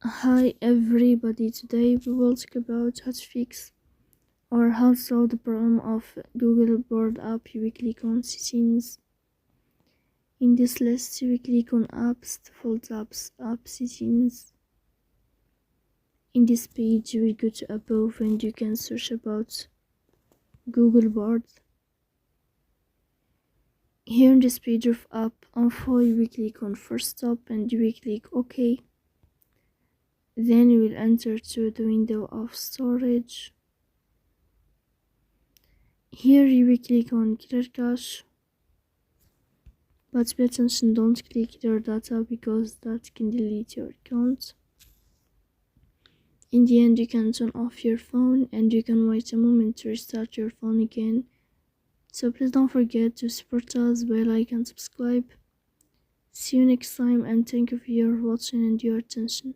Hi everybody, today we will talk about how to fix or how to solve the problem of Google Board app. You will click on settings. In this list you will click on apps, default apps, app settings. In this page you will go to above and you can search about Google Board. Here in this page of app info you will click on first stop and you will click OK. Then you will enter to the window of storage. Here you will click on clear cache, but pay attention, don't click clear data because that can delete your account. In the end you can turn off your phone and you can wait a moment to restart your phone again. So please don't forget to support us by like and subscribe. See you next time and thank you for your watching and your attention.